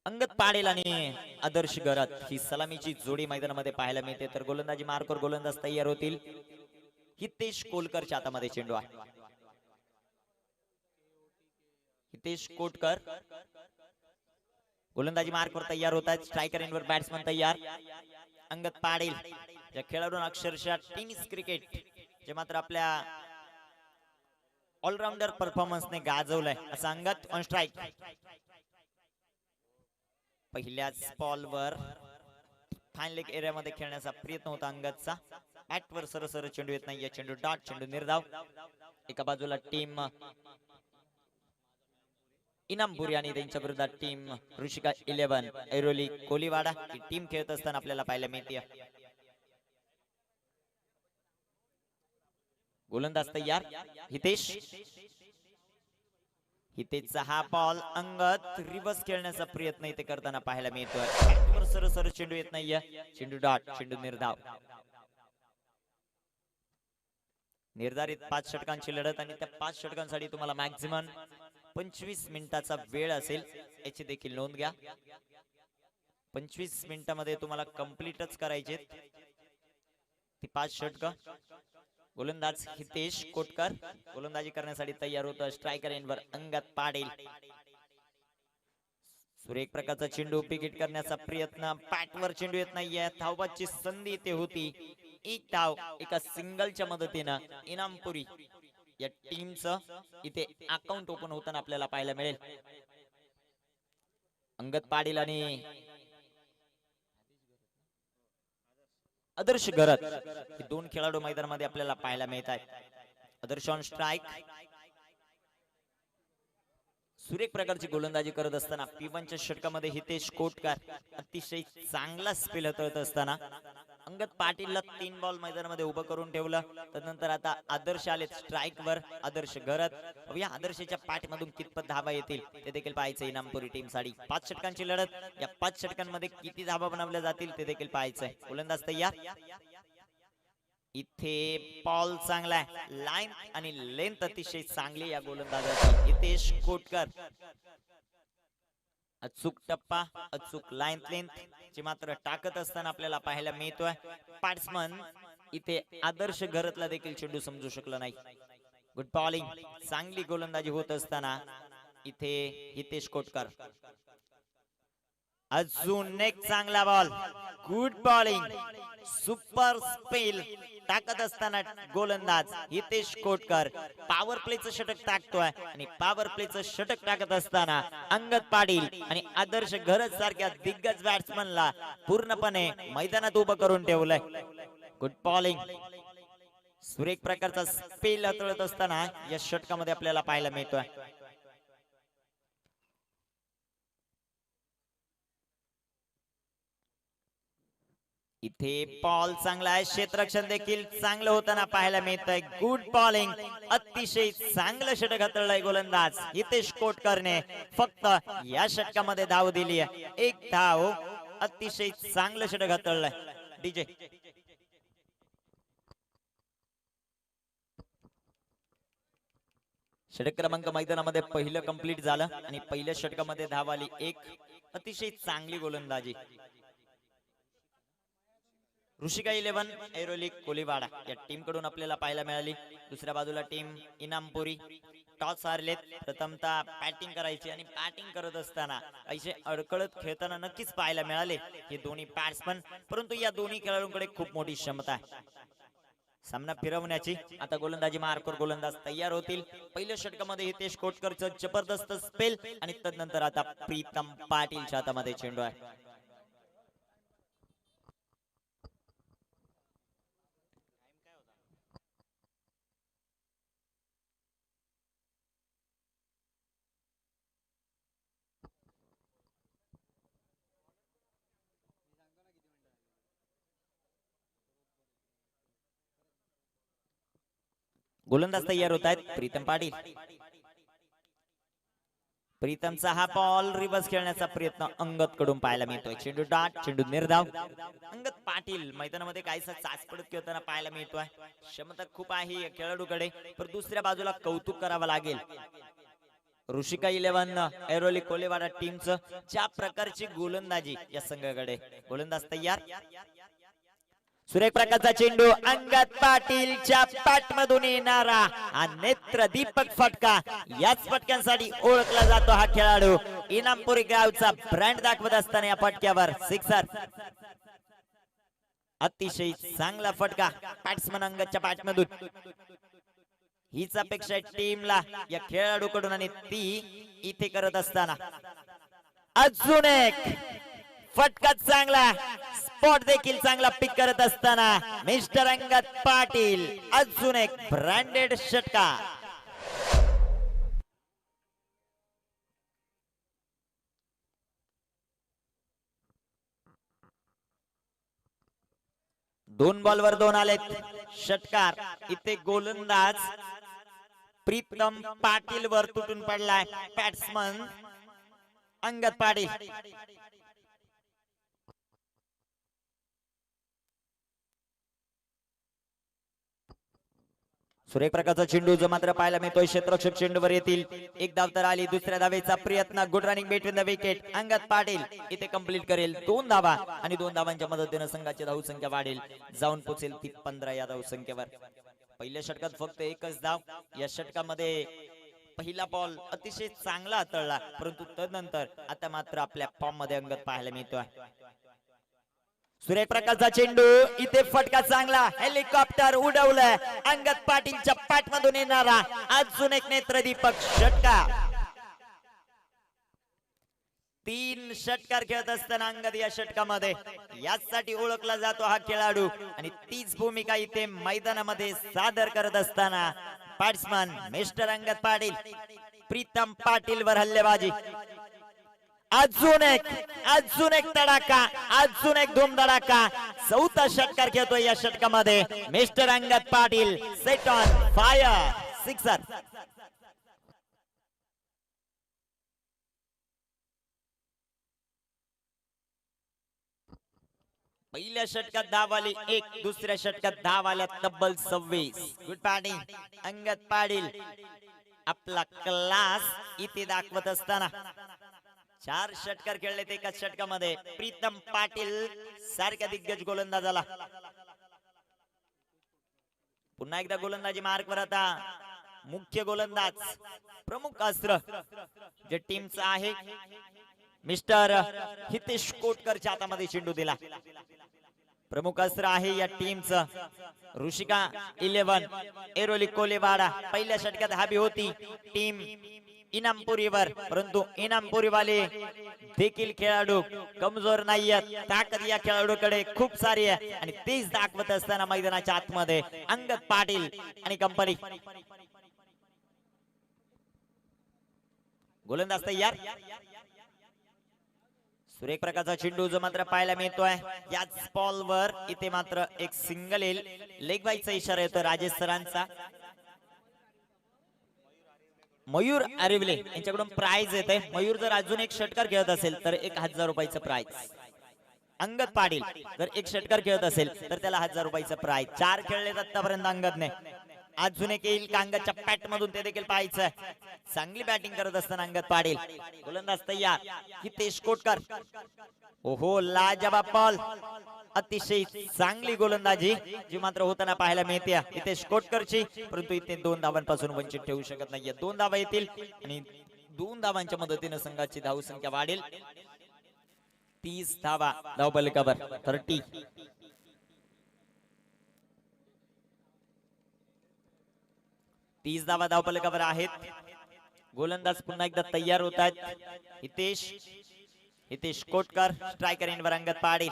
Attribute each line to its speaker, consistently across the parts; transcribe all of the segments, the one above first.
Speaker 1: अंगद पाटील आणि आदर्श गरत ही सलामीची जोडी मैदानामध्ये पाहायला मिळते. तर गोलंदाजी मार्कवर गोलंदाज तयार होतील. हितेश कोलकरच्या हातामध्ये चेंडू आहे. हितेश कोटकर गोलंदाजी मार्कवर तयार होत आहेत. स्ट्रायकर एंडवर बॅट्समन तयार. अंगद पाटील या खेळाडूंना अक्षरशः टेनिस क्रिकेट जे मात्र आपल्या ऑलराऊंडर परफॉर्मन्सने गाजवलंय असं अंगद ऑन स्ट्राईक. पहिल्याच बॉलवर फाईन लेग एरियामध्ये खेळण्याचा प्रयत्न होता अंगदचा. बॅटवर सरसर चेंडू येत नाही. चेंडू डॉट, चेंडू निर्धाव. एका बाजूला टीम इनामपुरी आणि त्यांच्या विरोधात टीम ऋषिका 11 ऐरोली कोलीवाडा ही टीम खेळत असताना आपल्याला पाहायला मिळते. गोलंदाज तयार. हितेश. हितेशचा हा बॉल अंगद रिव्हर्स खेळण्याचा प्रयत्न इथे करताना पाहायला मिळतोय. बॅटवर सरसर चेंडू येत नाहीये. चेंडू डॉट, चेंडू निर्धाव. निर्धारित 5 षटकांची लढत आणि त्या 5 षटकांसाठी तुम्हाला मॅक्झिमम 25 मिनिटाचा वेळ असेल याची देखील नोंद घ्या. 25 मिनिटांमध्ये तुम्हाला कंप्लीटच करायचे ती 5 षटक. गोलंदाज हितेश कोटकर गोलंदाजी करण्यासाठी तयार होतो. स्ट्रायकर एंडवर अंगद पाटील. सुरेख प्रकारचा चेंडू विकेट करण्याचा प्रयत्न. बॅटवर चेंडू येत नाहीये. धावबाची संधी इथे होती. एक धाव एका सिंगलच्या मदतीनं इनामपुरी या टीमचं इथे अकाउंट ओपन होताना आपल्याला पाहायला मिळेल. अंगद पाटील आणि आदर्श गरत हे दोन खेळाडू मैदानामध्ये आपल्याला पाहायला मिळत आहेत. आदर्श ऑन स्ट्राईक. सुरेख प्रकारची गोलंदाजी करत असताना P1च्या षटकामध्ये हितेश कोटकर अतिशय चांगला स्पेल हाताळत असताना अंगद पाटीलला 3 बॉल मैदानामध्ये उभं करून ठेवलं. त्यानंतर आता आदर्श आले स्ट्राईक वर. आदर्श गरत. या आदर्शच्या पाठमधून कितपत धावा येतील ते देखील पाहायचं. इनामपुरी टीम साठी 5 षटकांची लढत. या 5 षटकांमध्ये किती धावा बनवल्या जातील ते देखील पाहायचंय. गोलंदाज तयार. इथे बॉल चांगला आहे. लाईन आणि लेंथ अतिशय चांगली या गोलंदाजाची. हितेश कोटकर अचूक टप्पा, अचूक लाईन लेंथ ची मात्र टाकत असताना आपल्याला पाहायला मिळतोय. बॅट्समन इथे आदर्श गरतला देखील चेंडू समजू शकला नाही. Good bowling. चांगली गोलंदाजी होत असताना इथे हितेश कोटकर. अजून एक चांगला ball. Good bowling. Super spell टाकत असताना गोलंदाज हितेश कोटकर पॉवर प्लेचं षटक टाकतोय. आणि पॉवर प्लेचं षटक टाकत असताना अंगद पाटील आणि आदर्श गरज सारख्या दिग्गज बॅट्समनला पूर्णपणे मैदानात उभं करून ठेवलंय. Good bowling. सुरेख प्रकारचा स्पेल हाताळत असताना या षटकामध्ये आपल्याला पाहायला मिळतोय. इथे बॉल चांगला आहे. क्षेत्ररक्षण देखील चांगलं होताना पाहायला मिळतंय. Good bowling. अतिशय चांगलं षटक हाताळलंय गोलंदाज हितेश कोटकरने. फक्त या षटकामध्ये धाव दिली आहे. एक धाव. अतिशय चांगलं षटक हाताळलंय. डीजे षटक क्रमांक मैदानामध्ये पहिलं कंप्लीट झालं आणि पहिल्या षटकामध्ये धाव आली एक. अतिशय चांगली गोलंदाजी ऋषिका 11 ऐरोली कोलीवाडा या टीम कडून आपल्याला पाहायला मिळाली. दुसऱ्या बाजूला टीम इनामपुरी टॉस हारलेत. प्रथमतः बॅटिंग करायची आणि बॅटिंग करत असताना असे अडकळत खेळताना नक्कीच पाहायला मिळाले हे दोन्ही बॅट्समन. परंतु या दोन्ही खेळाडूंकडे खूप मोठी क्षमता आहे सामना फिरवण्याची. आता गोलंदाजी मार्कवर गोलंदाज तयार होतील. पहिल्या षटकामध्ये हितेश कोटकरचं जबरदस्त स्पेल आणि तदनंतर आता प्रीतम पाटीलच्या हातामध्ये चेंडू आहे. गोलंदाज तयार होत आहेत प्रीतम पाटील. प्रीतमचा हा बॉल रिव्हर्स खेळण्याचा प्रयत्न अंगद कडून पाहायला मिळतोय. चेंडू डाट, चेंडू निर्धाव. अंगद पाटील मैदानामध्ये काहीसा चाचपडत खेळताना पाहायला मिळतोय. क्षमता खूप आहे या खेळाडूकडे, पण दुसऱ्या बाजूला कौतुक करावं लागेल. ऋषिका 11 ऐरोली कोलेवाडा टीमचं ज्या प्रकारची गोलंदाजी या संघाकडे. गोलंदाज तयार. सुरेख प्रकारचा चेंडू अंगद पाटीलच्या पॅटमधून येणारा हा नेत्र दीपक फटका. याच फटक्यांसाठी ओळखला जातो हा खेळाडू. इनामपुरी गावचा ब्रँड दाखवत असताना या फटक्यावर सिक्सर. अतिशय चांगला फटका बॅट्समन अंगदच्या पॅटमधून. हीच अपेक्षा टीमला या खेळाडूकडून आणि ती इथे करत असताना अजून एक फटका चांगला. स्पॉट देखील चांगला पिक करत असताना मिस्टर अंगद पाटील अजून एक ब्रँडेड षटका. दोन बॉलवर दोन आलेत षटकार. इथे गोलंदाज प्रीतम पाटील वर तुटून पडलाय. बॅट्समन अंगद पाटील. सुरेख प्रकारचा चेंडू जो मात्र पाहायला मिळतोय क्षेत्ररक्षक चेंडूवर येतील. एक धाव तर आली. दुसऱ्या धावेचा प्रयत्न. Good running between the wicket. Angad Patil इथे कंप्लीट करेल 2 धावा आणि 2 धावांच्या मदतीने संघाची धावसंख्या वाढेल. जाऊन पोहोचेल ती 15 या धावसंख्येवर. पहिल्या षटकात फक्त एकच धाव. या षटकामध्ये पहिला बॉल अतिशय चांगला हाताळला, परंतु तदनंतर आता मात्र आपल्या फॉर्म मध्ये अंगद पाहायला मिळतोय. सुरेख प्रकारचा चेंडू इथे फटका चांगला. हेलिकॉप्टर उडवलंय. अंगद पाटीलच्या पॅटमधून येणारा अजून एक नेत्रदीपक षटका. 3 षटकार खेळत असताना अंगद या षटकामध्ये. यासाठी ओळखला जातो हा खेळाडू आणि तीच भूमिका इथे मैदानामध्ये सादर करत असताना बॅट्समन मिस्टर अंगद पाटील. प्रीतम पाटील वर हल्लेबाजी. अजून एक तडाखा. अजून एक धूमधडाका. 4था षटकार खेळतोय या षटकामध्ये mister Angad Patil. Set on fire. Sixer. पहिल्या षटकात धाव आली 1. दुसऱ्या षटकात धाव आल्या तब्बल 26. Good batting Angad Patil. आपला क्लास इथे दाखवत असताना 4 षटकार खेळले ते एकाच षटकामध्ये. प्रीतम पाटील सारख्या दिग्गज गोलंदाजाला पुन्हा एकदा गोलंदाजी मार्कवर. आता मुख्य गोलंदाज प्रमुख अस्त्र जे टीमचं आहे मिस्टर हितेश कोटकरच्या हातामध्ये चेंडू दिला. प्रमुख अस्त्र आहे या टीमचं ऋषिका 11 ऐरोली कोलेवाडा. पहिल्या षटकात हावी होती टीम इनामपुरीवर, परंतु इनामपुरी वाले देखील खेळाडू कमजोर नाहीयेत. ताकद या खेळाडूकडे खूप सारी आहे आणि तेच दाखवत असताना मैदानाच्या आतमध्ये अंगद पाटील आणि कंपनी. गोलंदाज तयार. सुरेख प्रकारचा चेंडू जो मात्र पाहायला मिळतोय याच बॉलवर. इथे मात्र एक सिंगल येईल. लेग बाईचा इशारा येतो राजेश सरांचा. मयूर आरिवले यांच्याकडून प्राइज येते. मयूर जर अजून एक षटकार खेळत असेल तर 1000 रुपयाचं प्राइज. अंगद पाटील जर एक षटकार खेळत असेल तर त्याला 1000 रुपयाचं प्राइज. 4 खेळले आतापर्यंत अंगदने. अजून एक येईल का अंगदच्या पॅट मधून ते देखील पाहायचं. चांगली बॅटिंग करत असताना अंगद पाटील. गोलंदाज तयार. हितेश कोटकर. ओहो लाजवाब बॉल. अतिशय चांगली गोलंदाजी जी मात्र होताना पाहायला मिळते हितेश कोटकरची, परंतु इथे 2 धावांपासून वंचित ठेवू शकत नाहीये. 2 धावा येतील आणि 2 धावांच्या मदतीने संघाची धावसंख्या वाढेल. 30 धावा धावफलकावर. 30. धावा धावफलकावर आहेत. गोलंदाज पुन्हा एकदा तयार होत आहेत. हितेश कोटकर. स्ट्रायकर एंडवर Angad Patil.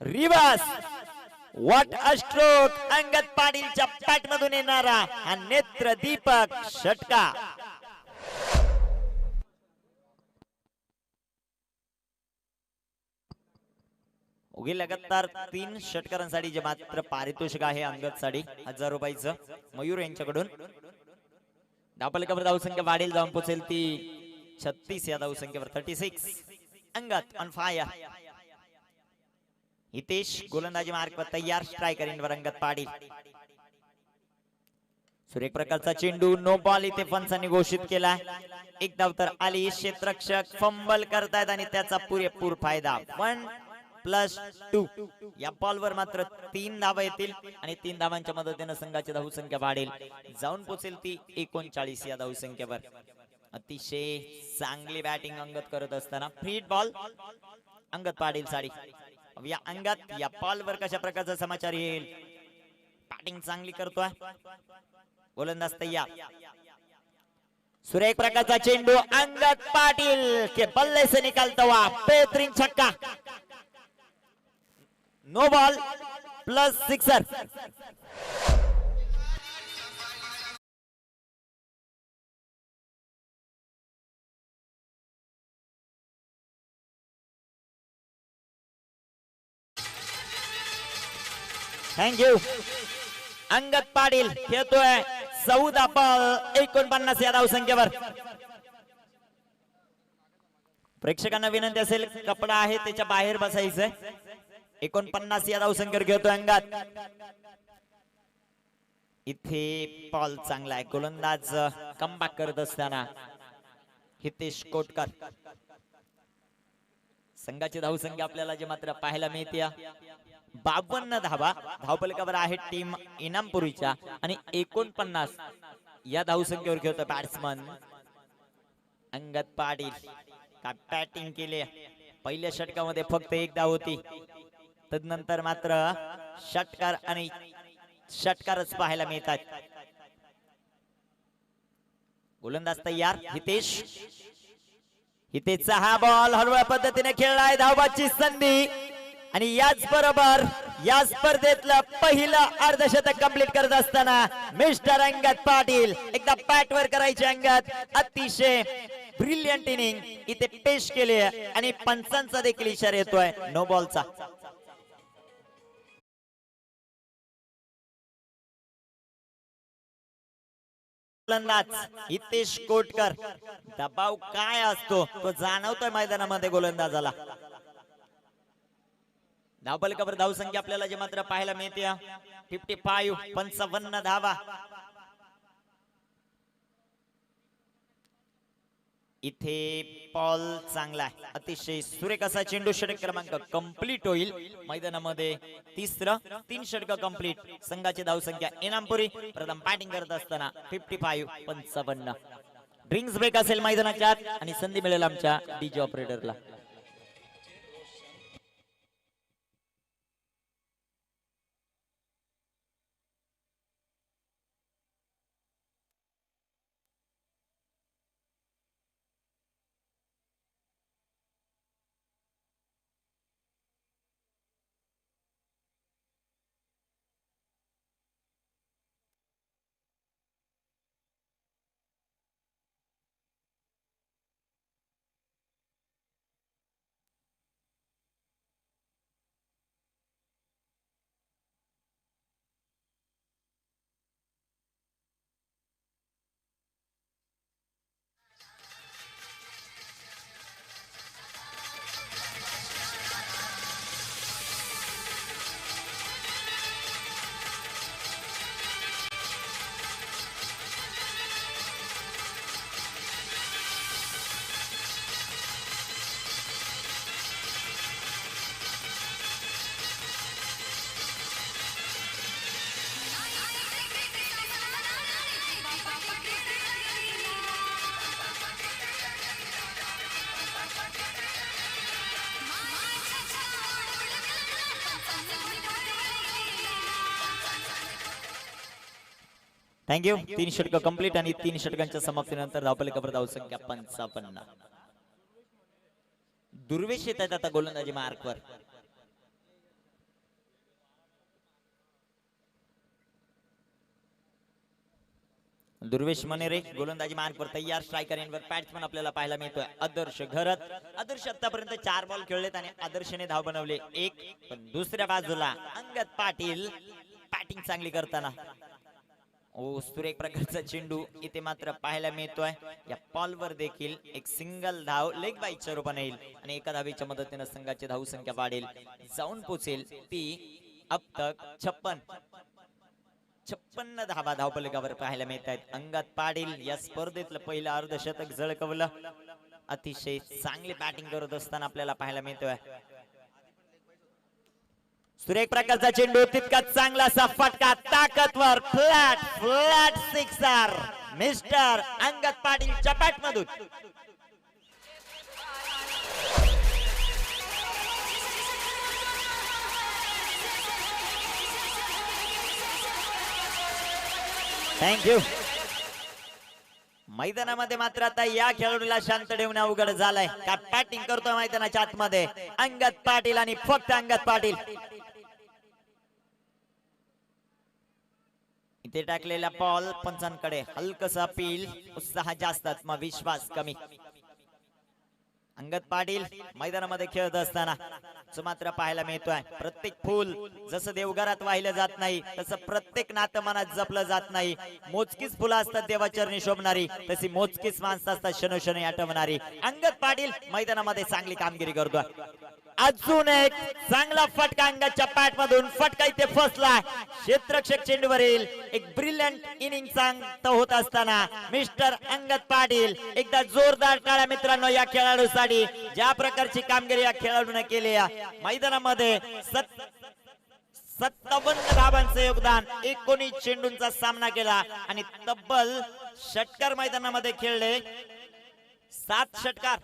Speaker 1: Reverse. What a stroke. Angad पाटीलच्या पॅट मधून येणारा हा नेत्र दीपक षटका. उगी लगातार 3 षटकारांसाठी जे मात्र पारितोषिक आहे अंगद साठी 1000 रुपयाचं मयूर यांच्याकडून. धावफलकावर धावसंख्या वाढेल. जाऊन पोहोचेल ती 36 या धावसंख्येवर. 36. Angad on fire. हितेश गोलंदाजी मार्कवर तयार. स्ट्रायकर एंडवर अंगद पाटील. सुरेख प्रकारचा चेंडू, नो बॉल इथे पंचांनी घोषित केला. एक धाव तर आली. क्षेत्ररक्षक फंबल करतायत आणि त्याचा पुरेपूर फायदा. 1+2 या बॉलवर मात्र 3 धावा येतील आणि 3 धावांच्या मदतीने संघाची धावसंख्या वाढेल, जाऊन पोहोचेल ती 39 या धावसंख्येवर. अतिशय चांगली बॅटिंग अंगत करत असताना फ्री बॉल अंगत पाडील साडी. या अंगात या बॉलवर कशा प्रकारचा समाचार येईल. बॅटिंग चांगली करतोय गोलंदाज तैयार. सुरेख प्रकारचा चेंडू, अंगद पाटील के बल्ले से निकालता हुआ बेहतरीन छक्का. No ball plus sixer. Thank you. Angad Patil खेळतोय 14 बॉल 49 या धावसंख्येवर. प्रेक्षकांना विनंती असेल, कपडा आहे त्याच्या बाहेर बसायचंय. 49 या धावसंख्येवर खेळतोय अंगद. इथे बॉल चांगला आहे. गोलंदाज कमबॅक करत असताना हितेश कोटकर. संघाची धावसंख्या आपल्याला जे मात्र पाहायला मिळते 52 धावा धावफलकावर आहे टीम इनामपुरीच्या आणि 49 या धावसंख्येवर खेळतो बॅट्समन अंगद पाटील. काय बॅटिंग केली. पहिल्या षटकामध्ये फक्त 1 धाव होती, तदनंतर मात्र षटकार आणि षटकारच पाहायला मिळतात. गोलंदाज तयार. हितेशचा हा बॉल हळूहळू पद्धतीने खेळलाय. धावबाची संधी आणि या स्पर्धेतलं पहिलं अर्धशतक कंप्लीट करत असताना मिस्टर अंगद पाटील एकदा बॅट वर करायचे. अंगद अतिशय ब्रिलियंट इनिंग इथे पेश केली आणि पंचांचा देखील इशारा येतोय नो बॉलचा. गोलंदाज हितेश कोटकर. दबाव काय असतो तो जाणवतोय मैदानामध्ये गोलंदाजाला. धावफलकावर धावसंख्या आपल्याला जे मात्र पाहायला मिळते 55 धावा. इथे बॉल चांगला आहे. अतिशय सुरेख असा चेंडू. षटक क्रमांक कंप्लीट होईल मैदानामध्ये. तिसरं 3 षटक कंप्लीट. संघाची धावसंख्या इनामपुरी प्रथम बॅटिंग करत असताना 55 ड्रिंक्स ब्रेक असेल मैदानाच्या आणि संधी मिळेल आमच्या डीजे ऑपरेटरला. थँक्यू. 3 षटक कंप्लीट आणि 3 षटकांच्या समाप्तीनंतर धावफलकावर धावसंख्या 55. दुर्वेश येत आहेत आता गोलंदाजी मार्कवर. दुर्वेश मनेरे गोलंदाजी मार्कवर तयार. स्ट्रायकर एंडवर बॅट्समन आपल्याला पाहायला मिळतोय आदर्श घरत. आदर्श आतापर्यंत 4 बॉल खेळलेत आणि आदर्शने धाव बनवले 1. पण दुसऱ्या बाजूला अंगद पाटील बॅटिंग चांगली करताना. सुरेख प्रकारचा चेंडू इथे मात्र पाहायला मिळतोय. या बॉलवर देखील एक सिंगल धाव लेग बाईच्या रूपाने येईल आणि एका धावेच्या मदतीने संघाची धावसंख्या वाढेल, जाऊन पोहोचेल ती अब तक 56. 56 धावा धावफलकावर पाहायला मिळत आहेत. अंगद पाटील या स्पर्धेतलं पहिलं अर्धशतक झळकवलं. अतिशय चांगली बॅटिंग करत असताना आपल्याला पाहायला मिळतोय. सुरेख प्रकारचा चेंडू, तितका चांगला असा फटका, ताकदवर flat flat sixer mister Angad पाटीलच्या बॅटमधून. थँक्यू. मैदानामध्ये मात्र आता या खेळाडूला शांत ठेवणं अवघड झालंय. का बॅटिंग करतोय मैदानाच्या आतमध्ये अंगद पाटील आणि फक्त अंगद पाटील. इथे टाकलेला बॉल पंचांकडे हलकसा अपील, उत्साह जास्त, आत्मविश्वास कमी. अंगद पाटील मैदानामध्ये खेळत असताना मात्र पाहायला मिळतोय. प्रत्येक फूल जसं देवघरात वाहिलं जात नाही तसं प्रत्येक नातं मनात जपलं जात नाही. मोजकीच फुलं असतात देवाचरणी शोभणारी, तशी मोजकीच माणसं असतात क्षणोक्षणी आठवणारी. अंगद पाटील मैदानामध्ये चांगली कामगिरी करतोय. अजून एक चांगला फटका अंगदच्या पॅट मधून, फटका इथे फसला. क्षेत्ररक्षक चेंडूवरील एक ब्रिलियंट इनिंग सांगत होत असताना मिस्टर अंगद पाटील, एकदा जोरदार टाळ्या मित्रांनो या खेळाडूसाठी. ज्या प्रकारची कामगिरी या खेळाडूने केली मैदानामध्ये. 57 धावांचं योगदान, 19 चेंडूंचा सामना केला आणि तब्बल षटकार मैदानामध्ये खेळले. 7 षटकार.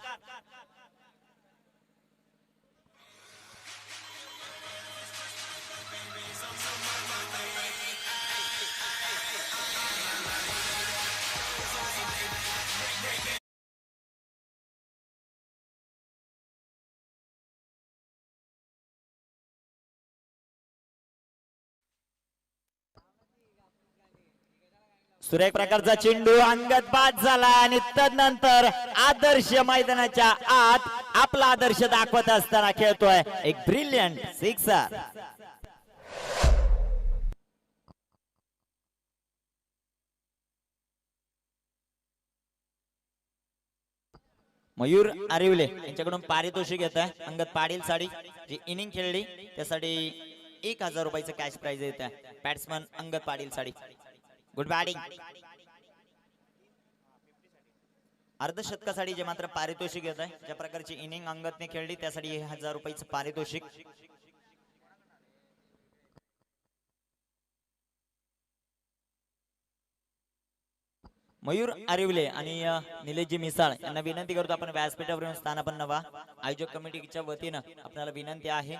Speaker 1: सुरेख प्रकारचा चेंडू, अंगद बाद झाला आणि तदनंतर आदर्श मैदानाच्या आत आपला आदर्श दाखवत असताना खेळतोय एक ब्रिलियंट सिक्सर. मयूर आरिवले यांच्याकडून पारितोषिक घेत आहे अंगद पाटील साठी. जी इनिंग खेळली त्यासाठी 1000 रुपयाचं कॅश प्राइज येत आहे बॅट्समन अंगद पाटील साठी. Good batting. अर्धशतकासाठी जे मात्र पारितोषिक येत आहे, ज्या प्रकारची इनिंग अंगदने खेळली त्यासाठी 1000 रुपयाचं पारितोषिक. मयूर आरिवले आणि निलेशजी मिसाळ यांना विनंती करतो आपण व्यासपीठावर येऊन स्थानापन्न व्हा. आयोजक कमिटीच्या वतीनं आपल्याला विनंती आहे.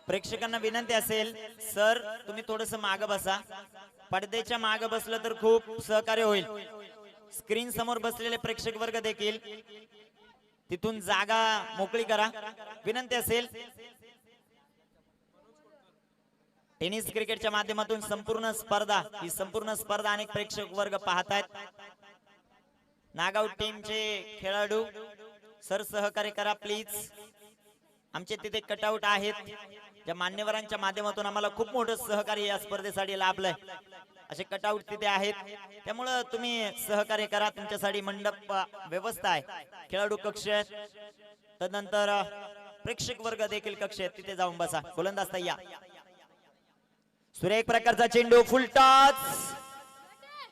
Speaker 1: प्रेक्षकांना विनंती असेल, सर तुम्ही थोडस मागे बसा. पडद्याच्या मागे बसलं तर खूप सहकार्य होईल. स्क्रीन समोर बसलेले प्रेक्षक वर्ग देखील तिथून जागा मोकळी करा. विनंती असेल. टेनिस क्रिकेटच्या माध्यमातून संपूर्ण स्पर्धा, ही संपूर्ण स्पर्धा अनेक प्रेक्षक वर्ग पाहतायत. नागआउट टीमचे खेळाडू सर सहकार्य करा प्लीज. आमचे तिथे कटआउट आहेत, ज्या मान्यवरांच्या माध्यमातून आम्हाला खूप मोठं सहकार्य या स्पर्धेसाठी लाभलंय. असे कटआउट तिथे आहेत, त्यामुळे तुम्ही सहकार्य करा. तुमच्यासाठी मंडप व्यवस्था आहे, खेळाडू कक्ष आहेत, तदनंतर प्रेक्षक वर्ग देखील कक्ष आहेत, तिथे जाऊन बसा. गोलंदाज तयार. सुरेख प्रकारचा चेंडू, फुल टॉस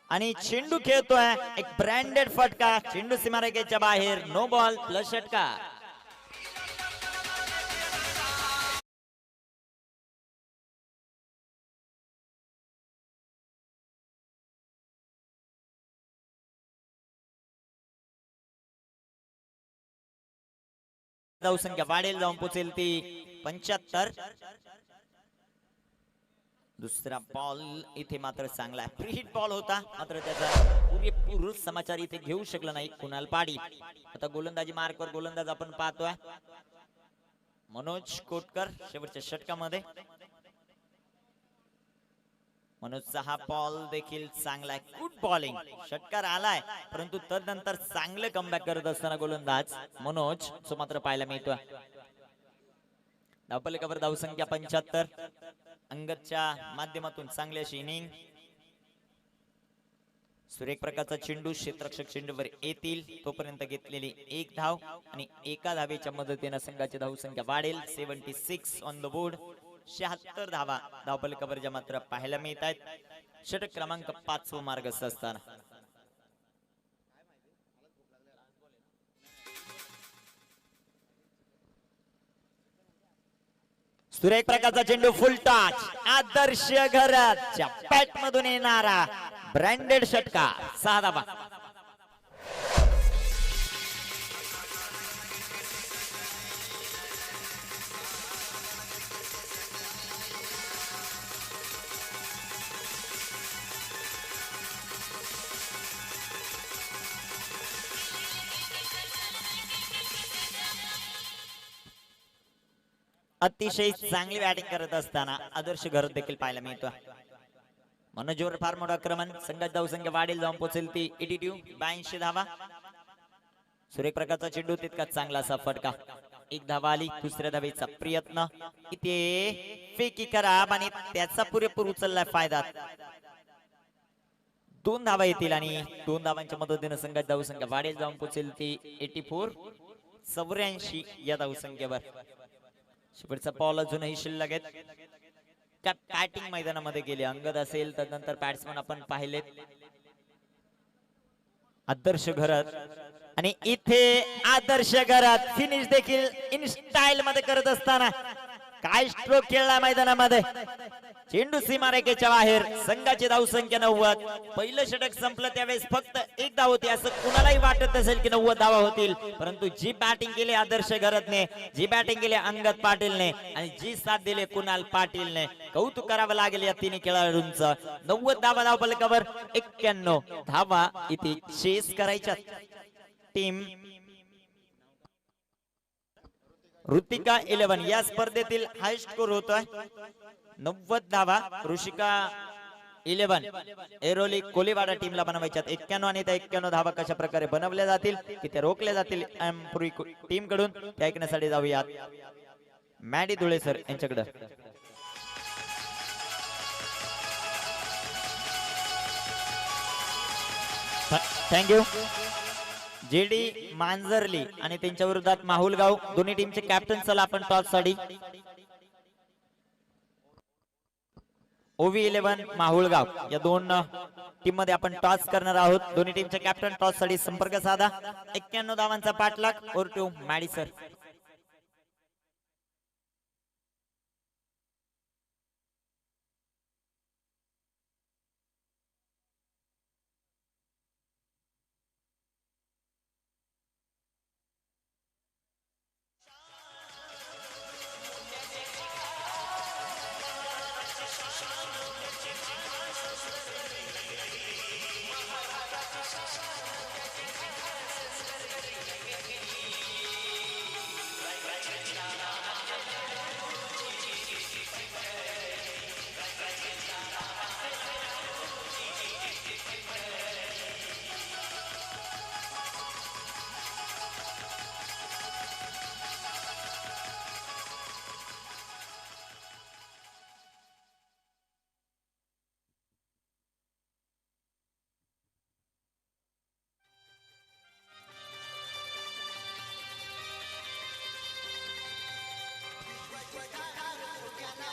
Speaker 1: आणि चेंडू खेळतोय एक ब्रँडेड फटका. चेंडू सीमारेषेच्या बाहेर, नो बॉल प्लस षटकार. धावसंख्या वाढेल, जाऊन पोचेल ती 75. दुसरा बॉल इथे मात्र चांगला फ्री हिट बॉल होता, मात्र त्याचा पुरेपूर समाचार इथे घेऊ शकला नाही कुणाल पाटील. आता गोलंदाजी मार्कवर गोलंदाज आपण पाहतोय मनोज कोटकर शेवटच्या षटकामध्ये. मनोजचा हा बॉल देखील चांगला आहे, गुड बॉलिंग, षटकार आलाय, परंतु तदनंतर चांगले कमबॅक करत असताना गोलंदाज मनोज जो मात्र पाहायला मिळतो. धावपलिकावर धावसंख्या 75. अंगदच्या माध्यमातून चांगली अशी इनिंग. सुरेख प्रकारचा चेंडू क्षेत्ररक्षक चेंडूवर येतील तोपर्यंत घेतलेली एक धाव आणि एका धावेच्या मदतीने संघाची धावसंख्या वाढेल. 76 ऑन द बोर्ड. 76 धावा धावपलिकावर ज्या मात्र पाहायला मिळत आहेत. षटक क्रमांक 5 व मार्गस्थ असताना सुरेख प्रकारचा चेंडू फुल टच. आदर्श घराच्या पॅट मधून येणारा ब्रँडेड षटकार. 6 धावा. अतिशय चांगली बॅटिंग करत असताना आदर्श घरत देखील पाहायला मिळतो. मनोजवर फार मोठं आक्रमण. संघाची धावसंख्या वाढेल, जाऊन पोहोचेल ती 82 धावा. सुरेख प्रकारचा चेंडू तितका चांगला असा फटका. एक धावा आली. दुसऱ्या धावेचा प्रयत्न. इथे फेकी खराब आणि त्याचा पुरेपूर उचलला फायदा. 2 धावा येतील आणि 2 धावांच्या मदतीने संघाची धावसंख्या वाढेल, जाऊन पोहोचेल ती 84 या धावसंख्येवर. शेवटचा बॉल अजूनही शिल्लक आहेत. बॅटिंग मैदानामध्ये गेले. अंगद असेल, त्यानंतर बॅट्समन आपण पाहिलेत आदर्श घरत. आणि इथे आदर्श घरत फिनिश देखील इन स्टाईल मध्ये करत असताना काय स्ट्रोक खेळला मैदानामध्ये. चेंडू सीमारेषेच्या बाहेर. संघाची धावसंख्या 90. पहिलं षटक संपलं त्यावेळेस फक्त एक धाव होती. असं कुणालाही वाटत असेल की 90 धावा होतील, परंतु जी बॅटिंग केली आदर्श घरतने, जी बॅटिंग केली अंगद पाटीलने आणि जी साथ दिली कुणाल पाटीलने, कौतुक करावं लागेल या तिन्ही खेळाडूंचं. 90 धावा धावपलकावर. 91 धावा इथे चेस करायच्या. टीम ऋतिका 11 या स्पर्धेतील हाय स्कोर होतोय. 90 धावा ऋषिका 11 एरोली कोलीवाडा टीमला बनवायच्यात. 91 आणि त्या 91 धावा कशा प्रकारे बनवल्या जातील, की ते रोखल्या जातील टीम कडून, ते ऐकण्यासाठी जाऊयात मॅडी धुळे सर यांच्याकडे. थँक्यू. जेडी मांजरली आणि त्यांच्या विरोधात माहुलगाव दोन्ही टीमचे कॅप्टन. चला आपण टॉस साठी ओव्ही 11 माहुलगाव या दोन टीम मध्ये आपण टॉस करणार आहोत. दोन्ही टीमचे कॅप्टन टॉस साठी संपर्क साधा. 91 धावांचा पाठलाग. Over to Maddy sir.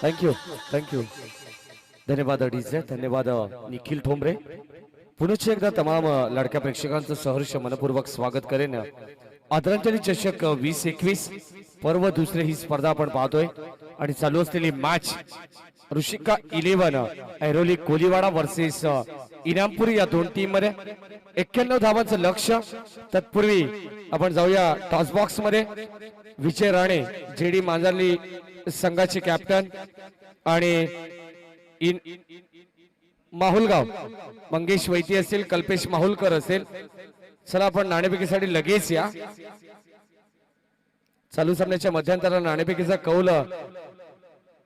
Speaker 2: Thank you. धन्यवाद डीजे. धन्यवाद निखिल ठोंबरे. पुनश्च एकदा तमाम लाडक्या प्रेक्षकांचं सहर्ष मनपूर्वक स्वागत करेन. आदरांजली चषक 2021 पर्व दुसरे ही स्पर्धा आपण पाहतोय आणि चालू असलेली मॅच ऋषिका 11 ऐरोली कोलीवाडा वर्सेस इनामपुरी या दोन टीम मध्ये. 91 धावांचं लक्ष्य. तत्पूर्वी आपण जाऊया टॉस बॉक्स मध्ये. विजय राणे जेडी मांजरली संघाचे कॅप्टन आणि माहुलगाव मंगेश वैती असेल, कल्पेश माहुलकर असेल. चला आपण नाणेफेकीसाठी लगेच या. चालू सामन्याच्या मध्यंतराला नाणेफेकीचा कौल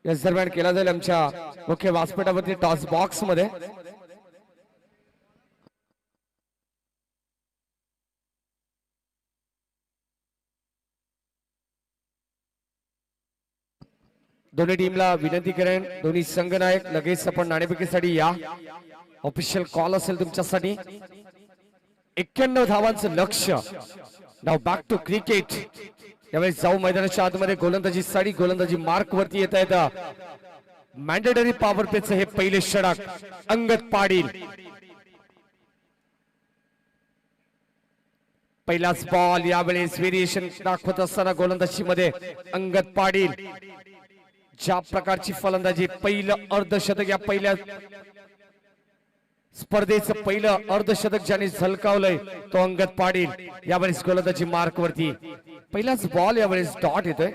Speaker 2: याच दरम्यान केला जाईल आमच्या मुख्य व्यासपीठावरती टॉस बॉक्स मध्ये दोन्ही टीमला विनंती करेन, दोन्ही संघनायक लगेच आपण नाणेफेकीसाठी या. ऑफिशियल कॉल असेल तुमच्यासाठी. 91 धावांचं लक्ष्य. नाव बॅक टू क्रिकेट. यावेळेस जाऊ मैदानाच्या आतमध्ये गोलंदाजी साठी गोलंदाजी मार्क वरती येत आहेत. मॅन्डेटरी पॉवर प्लेचं हे पहिले षटक अंगद पाटील. पहिलाच बॉल यावेळेस व्हेरिएशन दाखवत असताना गोलंदाजी मध्ये अंगद पाटील. ज्या प्रकारची फलंदाजी, पहिलं अर्धशतक या पहिल्या स्पर्धेचं पहिलं अर्धशतक ज्याने झलकावलंय तो अंगद पाटील. यावेळेस गोलंदाजी मार्क वरती. पहिलाच बॉल यावेळेस डॉट येतोय.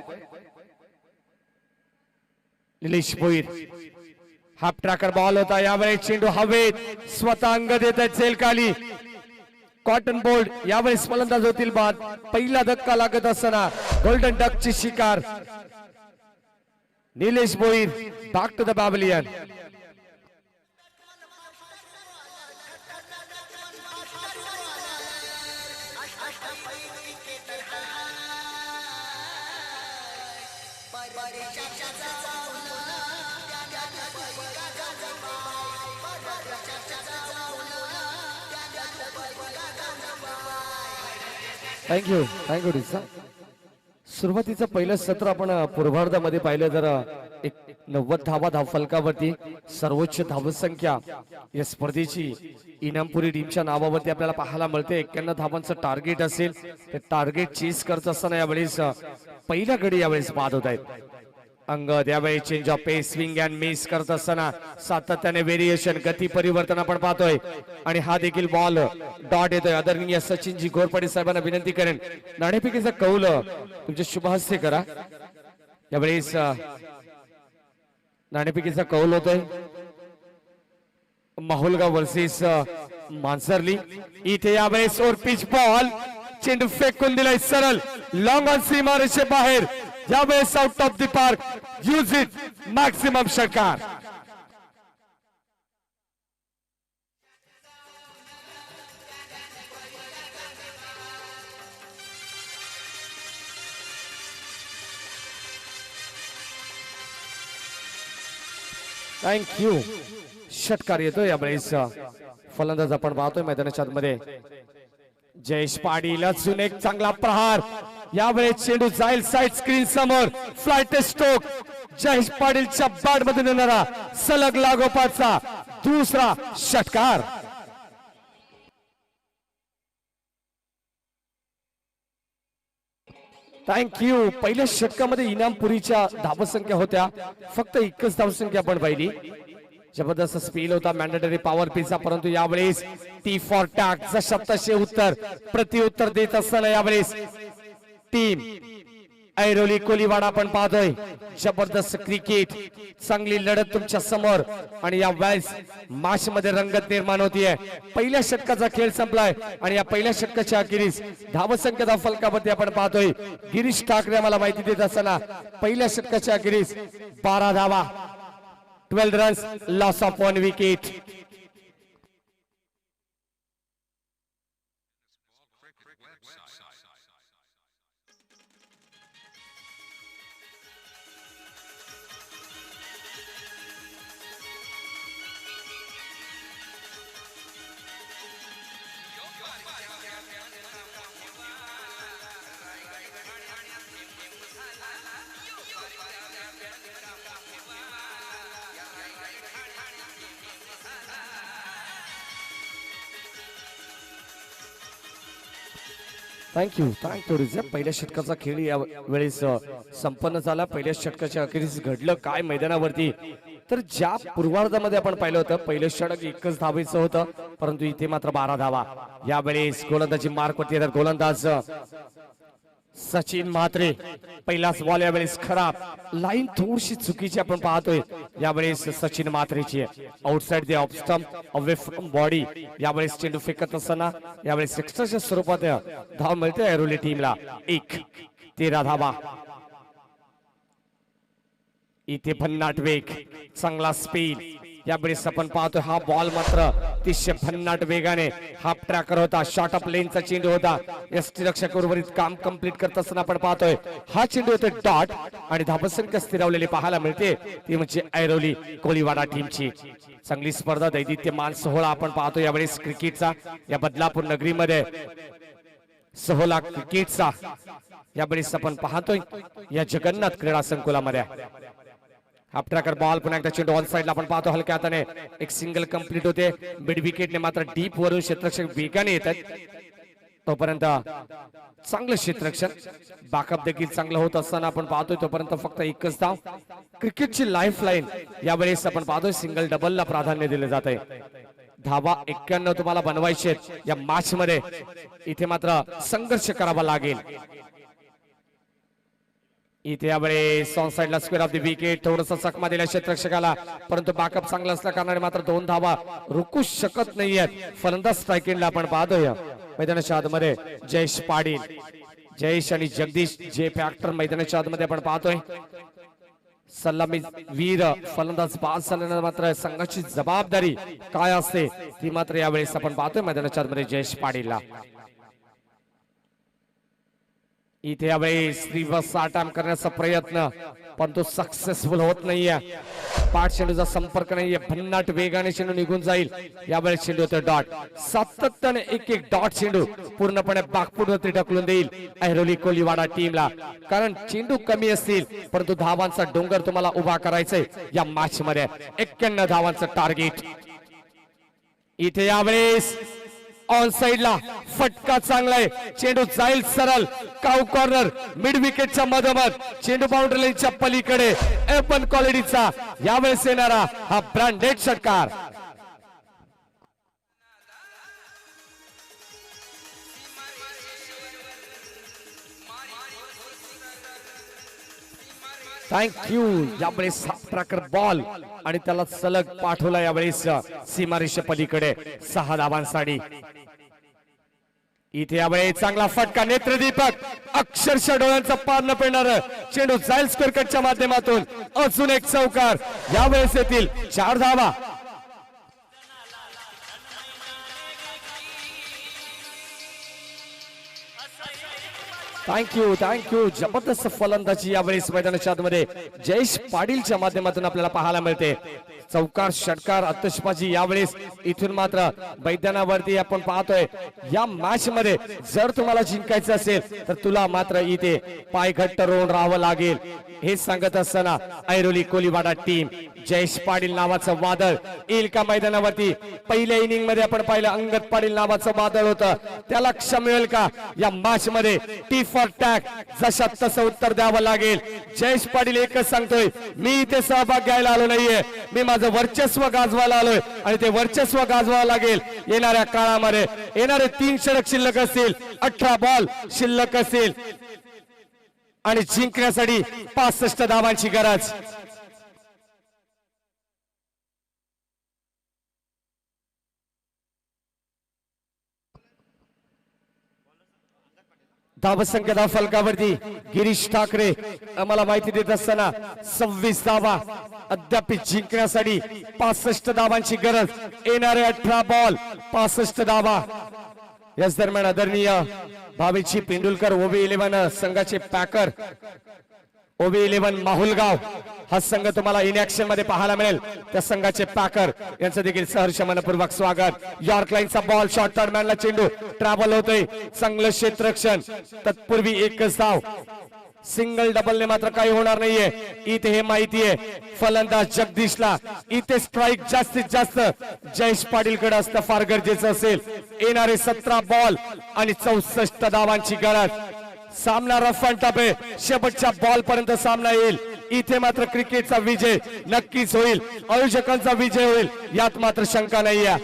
Speaker 2: Nilesh Bhoir. Half tracker ball होता. यावेळेस चेंडू हवेत. स्वतः अंगद येत आहेत झेल खाली. कॉटन बोल्ड यावेळेस फलंदाज होतील बाद. पहिला धक्का लागत असताना गोल्डन डक ची शिकार. Nilesh Bhoir back to the pavilion. Thank you thank you डिसा. सुरुवातीचं पहिलं सत्र आपण पूर्वार्धामध्ये पाहिलं तर 90 धावा धावफलकावरती सर्वोच्च धावसंख्या या स्पर्धेची इनामपुरी टीमच्या नावावरती आपल्याला पाहायला मिळते. 91 धावांचं टार्गेट असेल. ते टार्गेट चेस करत असताना यावेळेस पहिल्या गडी यावेळेस बाद होत आहेत. अंगद यावेळी change of pace, swing and miss करत असताना सातत्याने व्हेरिएशन, गती परिवर्तन आपण पाहतोय. आणि हा देखील बॉल डॉट येतोय. आदरणीय सचिनजी घोरपडे साहेबांना विनंती करेन, नाणेफेकीचा कौल तुमच्या शुभ हस्ते करा. यावेळेस नाणेफेकीचा कौल होतोय माहुलगाव वर्सेस मांसर्ली. इथे यावेळेस ओर पिच बॉल, चेंडू फेकून दिलाय सरळ लॉंग ऑन सीमारेषे बाहेर. यावेळेस out of the park. Use it maximum षटकार. थँक्यू. षटकार येतोय यावेळेस. फलंदाज आपण पाहतोय मैदानाच्या आतमध्ये जयेश पाटील. अजून एक चांगला प्रहार. यावेळेस चेंडू जाईल साइड स्क्रीन समोर. Flight stroke. जयेश पाटीलच्या बॅट मध्ये येणारा सलग लागोपाठचा दुसरा षटकार. थँक्यू. पहिल्या षटकामध्ये इनामपुरीच्या धावसंख्या होत्या फक्त 1च धावसंख्या आपण पाहिली. जबरदस्त स्पीड होता मॅन्डेटरी पॉवर पीचा. परंतु यावेळेस टी फॉर टॅक जशा तसे उत्तर प्रत्युत्तर देत असताना यावेळेस टीम ऐरोली कोलीवाडा आपण पाहतोय. जबरदस्त क्रिकेट, चांगली लढत तुमच्या समोर. आणि या वेळेस मॅच मध्ये रंगत निर्माण होतीये. पहिल्या षटकाचा खेळ संपलाय आणि या पहिल्या षटकाच्या अखेरीस धावसंख्या धावफलकावरती आपण पाहतोय गिरीश ठाकरे आम्हाला माहिती देत असताना पहिल्या षटकाच्या अखेरीस 12 धावा, 12 runs, loss of 1 wicket. Thank you thank you. पहिल्या षटकाचा खेळ या वेळेस संपन्न झाला. पहिल्या षटकाच्या अखेरीस घडलं काय मैदानावरती, तर ज्या पूर्वार्धामध्ये आपण पाहिलं होतं पहिलं षटक 1च धावेचं होतं, परंतु इथे मात्र 12 धावा. यावेळेस गोलंदाजी मार्क वरती येतात गोलंदाज सचिन म्हात्रे. पहिलाच बॉल यावेळेस खराब. लाईन थोडीशी चुकीची आपण पाहतोय यावेळेस सचिन म्हात्रेची. Outside the off stump, away from body. यावेळेस चेंडू फेकत असताना यावेळेस एक्स्ट्राच्या स्वरूपात धाव मिळते ऐरोली टीमला. 13 धावा. इथे भन्नाट वेग, चांगला स्पीड. यावेळेस आपण पाहतोय हा बॉल मात्र अतिशय भन्नाट वेगाने हाफ ट्रॅकर होता, शॉर्ट ऑफ लेनचा चेंडू होता. यष्टीरक्षक उर्वरित काम कंप्लीट करत असताना आपण पाहतोय हा चेंडू होतोय डॉट आणि धावसंख्या स्थिरावलेली पाहायला मिळते, ती म्हणजे ऐरोली कोळीवाडा टीमची. चांगली स्पर्धा, दैदिप्यमान सोहळा आपण पाहतो यावेळेस क्रिकेटचा या बदलापूर नगरीमध्ये. सोहळा क्रिकेटचा यावेळेस आपण पाहतोय या जगन्नाथ क्रीडा संकुलामध्ये. हाफ ट्रॅकर बॉल, पुन्हा एकदा चेंडू ऑन साइडला आपण पाहतो हलक्या हाताने एक सिंगल कंप्लीट होते. मिड विकेटने मात्र डीप वरून क्षेत्ररक्षक वेगाने येतात, तोपर्यंत चांगलं क्षेत्ररक्षण. बॅकअप देखील चांगलं होत असताना आपण पाहतोय तोपर्यंत फक्त एकच धाव. क्रिकेटची लाईफ लाईन यावेळेस आपण पाहतोय सिंगल डबलला प्राधान्य दिले जात आहे. धावा 91 तुम्हाला बनवायचे या मॅच मध्ये, इथे मात्र संघर्ष करावा लागेल. इथे यावेळेस ऑन साइडला स्क्वेअर ऑफ द विकेट, थोडंसं चकमा दिल्या क्षेत्ररक्षकाला, परंतु बॅकअप चांगला असल्या कारणाने मात्र 2 धावा रोखू शकत नाहीयेत. फलंदाज स्ट्राईक एंडला आपण पाहतोय मैदानाच्या आतमध्ये जयेश पाटील, जयेश आणि जगदीश जे फॅक्टर मैदानाच्या आतमध्ये आपण पाहतोय. सलामी वीर फलंदाज बाद झाल्यानंतर मात्र संघाची जबाबदारी काय असते ती मात्र यावेळेस आपण पाहतोय मैदानाच्या आतमध्ये जयेश पाटीलला. इथे यावेळेस रिव्हर्स अटॅम्प करण्याचा प्रयत्न, पण तो सक्सेसफुल होत नाहीये. पाठ चेंडूचा संपर्क नाहीये, भन्नाट वेगाने चेंडू निघून जाईल. यावेळेस चेंडू होतो डॉट, सातत्याने एक एक डॉट चेंडू पूर्णपणे बागपूरवरती ढकलून देईल ऐरोली कोळीवाडा टीमला. कारण चेंडू कमी असतील परंतु धावांचा डोंगर तुम्हाला उभा करायचंय या मॅच मध्ये. 91 धावांचं टार्गेट. इथे यावेळेस ऑन साइडला फटका चांगला आहे, चेंडू जाईल सरळ काउ कॉर्नर मिड विकेटच्या मधोमध, चेंडू बाउंड्री लाईनच्या पलीकडे ओपन क्वालिटीचा यावेळेस येणारा हा ब्रँडेड षटकार. थँक्यू. यावेळेस ट्रॅकर बॉल आणि त्याला सलग पाठवला यावेळेस सीमारेषे पलीकडे 6 धावांसाठी. इथे यावेळेस चांगला फटका, नेत्रदीपक, अक्षरशः डोळ्यांचा पार न पेणार चेंडू जाईल स्क्वेअर कटच्या माध्यमातून. अजून एक चौकार, यावेळेस येतील 4 धावा. थँक्यू. जबरदस्त फलंदाजी यावेळेस मैदानाच्या आतमध्ये जयेश पाटीलच्या माध्यमातून आपल्याला पाहायला मिळते. चौकार, षटकार, आतषबाजी यावेळेस इथून मात्र मैदानावरती आपण पाहतोय या मॅच मध्ये जर तुम्हाला जिंकायचं असेल तर तुला मात्र इथे पाय घट्ट रोवून राहावं लागेल. हे सांगत असताना ऐरोली कोळीवाडा टीम, जयेश पाटील नावाचं वादळ येईल का मैदानावरती? पहिल्या इनिंग मध्ये आपण पाहिलं अंगद पाटील नावाचं वादळ होतं, त्याला क्षम मिळेल का या मॅच मध्ये? टी फॉर टॅग, जशा तसं उत्तर द्यावं लागेल. जयेश पाटील एकच सांगतोय, मी इथे सहभाग घ्यायला आलो नाहीये, मी माझं वर्चस्व गाजवायला आलोय आणि ते वर्चस्व गाजवावं लागेल. येणाऱ्या काळामध्ये येणारे 3 षटक शिल्लक असतील, 18 बॉल शिल्लक असतील आणि जिंकण्यासाठी 65 धावांची गरज. धावसंख्या फलकावरती गिरीश ठाकरे आम्हाला माहिती देत असताना 26 धावा अद्याप जिंकण्यासाठी 65 धावांची गरज. येणारे 18 बॉल 65 धावा. याच दरम्यान आदरणीय भावेची पेंडुलकर ओबी 11 संघाचे पॅकर, ओबी 11 माहुलगाव हा संघ तुम्हाला इन ऍक्शन मध्ये पाहायला मिळेल. त्या संघाचे पॅकर यांचं देखील सहर्ष मनपूर्वक स्वागत. यॉर्क लाईनचा बॉल शॉर्ट टर्मॅनला चेंडू ट्रॅव्हल होतोय, चांगलं क्षेत्ररक्षण. तत्पूर्वी एकच धाव, सिंगल डबलने मात्र काही होणार नाहीये. इथे हे माहिती आहे फलंदाज जगदीशला इथे स्ट्राईक जास्तीत जास्त जयेश पाटील कडे असतं फार गरजेचं असेल. येणारे 17 बॉल आणि 64 धावांची गरज. सामना रफ अँड टफ आहे, शेवटच्या बॉल पर्यंत सामना येईल. इथे मात्र क्रिकेटचा विजय नक्कीच होईल, आयोजकांचा विजय होईल यात मात्र शंका नाहीये.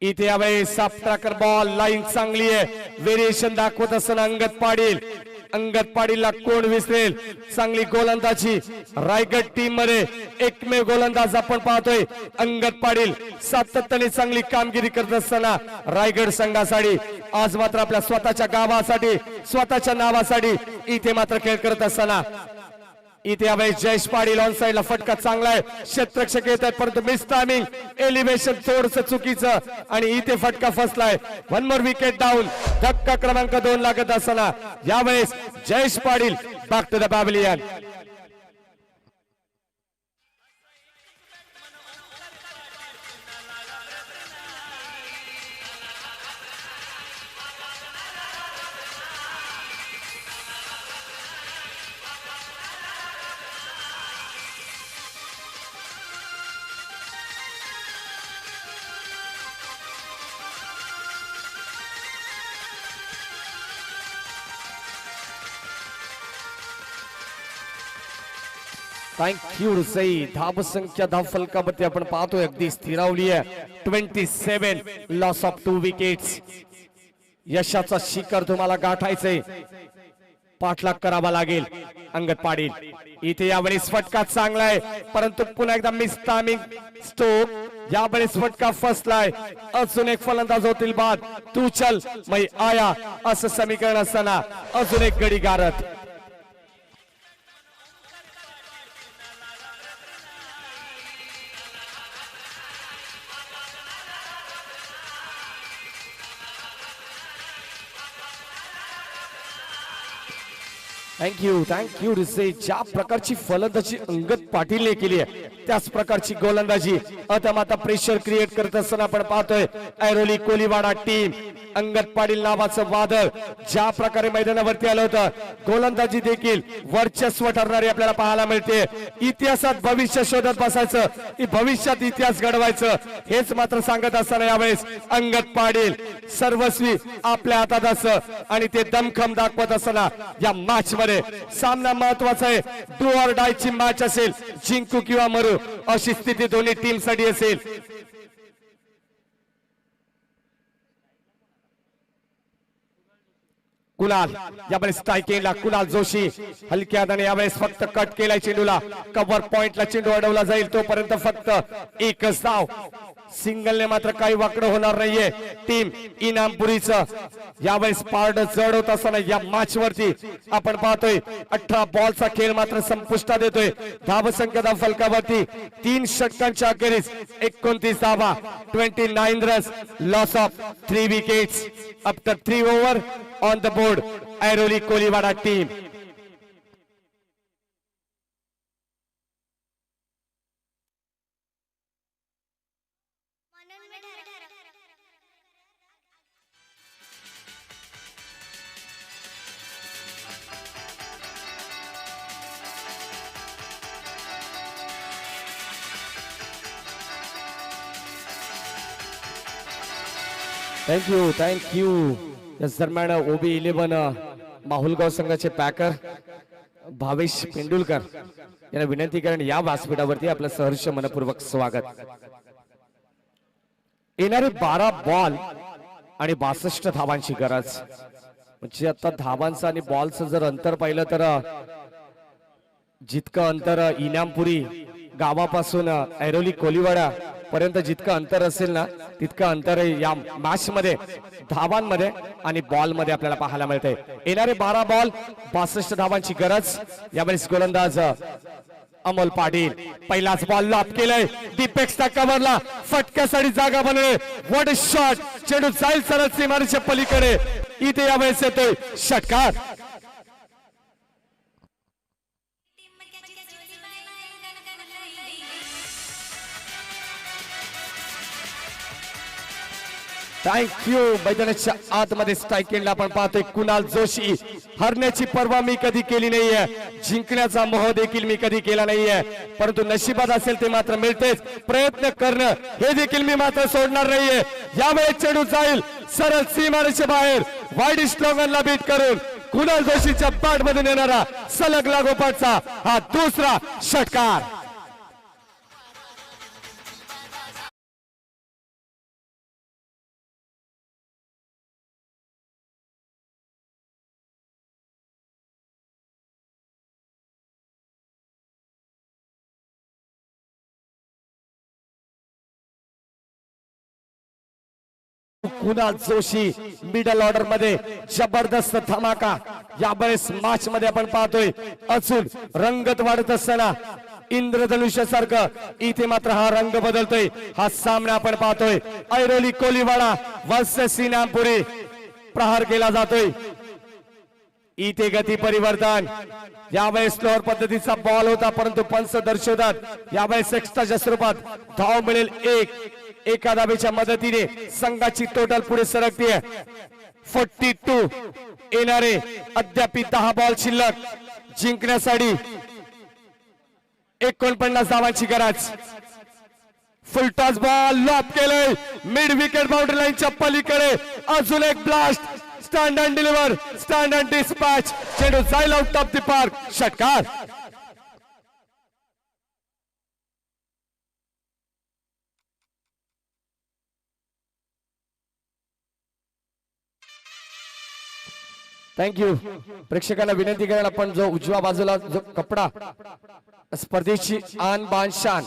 Speaker 2: इथे यावेळेस साफ ट्रॅकर बॉल, लाईन चांगली आहे, व्हेरिएशन दाखवत असताना अंगद पाटीलला कोण विसरेल? चांगली गोलंदाजी रायगड टीम मध्ये एकमेव गोलंदाज आपण पाहतोय अंगद पाटील. सातत्याने चांगली कामगिरी करत असताना रायगड संघासाठी आज मात्र आपल्या स्वतःच्या गावासाठी, स्वतःच्या नावासाठी इथे मात्र खेळ करत असताना इथे यावेळेस जयेश पाटील ऑन साइडला फटका चांगला आहे, क्षेत्ररक्षक येत आहेत परंतु मिस टायमिंग, एलिव्हेशन थोडस चुकीचं आणि इथे फटका फसलाय. One more wicket down. धक्का क्रमांक 2 लागत असताना यावेळेस Jayesh Patil back to the pavilion. Thank you Sai. धाव संख्या धाव फलकावरती आपण पाहतोय अगदी स्थिरावली आहे. 27 लॉस ऑफ 2 विकेट्स. यशाचा शिखर तुम्हाला गाठायचंय, पाठलाग करावा लागेल. अंगद पाटील इथे यावेळेस फटका चांगला आहे परंतु पुन्हा एकदा मिस टायमिंग स्टोक. यावेळेस फटका फसलाय. अजून एक फलंदाज होतील बाद. तू चल मै आया असं समीकरण असताना अजून एक गडी गारत. थँक्यू रिसे. ज्या प्रकारची फलंदाजी अंगद पाटीलने केली आहे त्याच प्रकारची गोलंदाजी आता प्रेशर क्रिएट करत असताना आपण पाहतोय ऐरोली कोलीवाडा टीम. अंगद पाटील नावाचं वादळ ज्या प्रकारे मैदानावरती आलं होतं, गोलंदाजी देखील वर्चस्व ठरणारी आपल्याला पाहायला मिळते. इतिहासात भविष्य शोधत बसायचं, भविष्यात इतिहास घडवायचं हेच मात्र सांगत असताना यावेळेस अंगद पाटील सर्वस्वी आपल्या हातात असं आणि ते दमखम दाखवत असताना या मॅच मध्ये सामना महत्वाचा आहे. डू ऑर डाय ची मॅच असेल, जिंकू किंवा मरू अशी स्थिती दोन्ही टीम साठी असेल. कुणाल यावेळेस स्ट्रायकिंगला कुणाल जोशी हलक्या हाताने यावेळेस फक्त कट केलाय चेंडूला. कव्हर पॉइंटला चेंडू अडवला जाईल तोपर्यंत फक्त एकच धाव. सिंगलने मात्र काही वाकडं होणार नाहीये. टीम इनामपुरीचं यावेळेस पारड जड होत असताना या मॅच वरती आपण पाहतोय 18 बॉलचा खेळ मात्र संपुष्टात येतोय. धावसंख्या धाव फलकावरती 3 षटकांच्या अखेरीस 29 धावा, 29 runs, loss of 3 wickets. After 3 over on the board Airoli Koliwada team. Thank you. याच दरम्यान ओबी 11 माहुलगाव संघाचे पॅकर भावेश पेंडुलकर यांना विनंती करून या व्यासपीठावरती आपलं सहर्ष मनपूर्वक स्वागत. येणारे 12 बॉल आणि 62 धावांची गरज. म्हणजे आता धावांचं आणि बॉलचं जर अंतर पाहिलं तर जितकं अंतर इनामपुरी गावापासून ऐरोली कोलीवाडा पर्यंत जितकं अंतर असेल ना तितकं अंतर या मॅच मध्ये धावांमध्ये आणि बॉल मध्ये आपल्याला पाहायला मिळते. येणारे 12 बॉल 62 धावांची गरज. यावेळेस गोलंदाज अमोल पाटील पहिलाच बॉल लॉप केलाय. दीपेक्सच्या कव्हरला फटक्यासाठी जागा बनवणे. What a shot. चेंडू जाईल सरळ सीमारेषेच्या पलीकडे. इथे यावेळेस येतोय षटकार. थँक्यू. मैदानाच्या आतमध्ये स्ट्रायकिंगला आपण पाहतोय कुणाल जोशी. हरण्याची पर्वा मी कधी केली नाहीये, जिंकण्याचा मोह देखील मी कधी केला नाहीये, परंतु नशिबात असेल ते मात्र मिळतेच. प्रयत्न करणं हे देखील मी मात्र सोडणार नाहीये. यावेळेस चेंडू जाईल सरळ सीमारेषे बाहेर. वाईड स्लोगनला बीट करून कुणाल जोशीच्या बॅट मधून येणारा सलग लागोपाठचा हा दुसरा षटकार. कुणाल जोशी मिडल ऑर्डर मध्ये जबरदस्त धमाका यावेळेस मॅच मध्ये आपण पाहतोय अजून रंगत वाढत असताना इंद्रधनुष्यासारखं इथे मात्र हा रंग बदलतोय. हा सामना आपण पाहतोय ऐरोली कोलीवाडा वर्सेस इनामपुरी. प्रहार केला जातोय. इथे गती परिवर्तन. यावेळेस स्लोअर पद्धतीचा बॉल होता परंतु पंच दर्शवतात यावेळेस एक्स्ट्राच्या स्वरूपात धाव मिळेल एक. एका धावेच्या मदतीने संघाची टोटल पुढे सरकते. 42 येणारे अद्याप 10 बॉल शिल्लक. जिंकण्यासाठी 49 धावांची गरज. फुल टॉस बॉल लॉप केले मिड विकेट बाउंड्री लाईनच्या पलीकडे. अजून एक blast. Stand and deliver. Stand and dispatch. चेंडू जाईल आउट ऑफ द पार्क. षटकार. थँक्यू. प्रेक्षकांना विनंती करेन आपण जो उजव्या बाजूला जो कपडा स्पर्धेची आन बान शान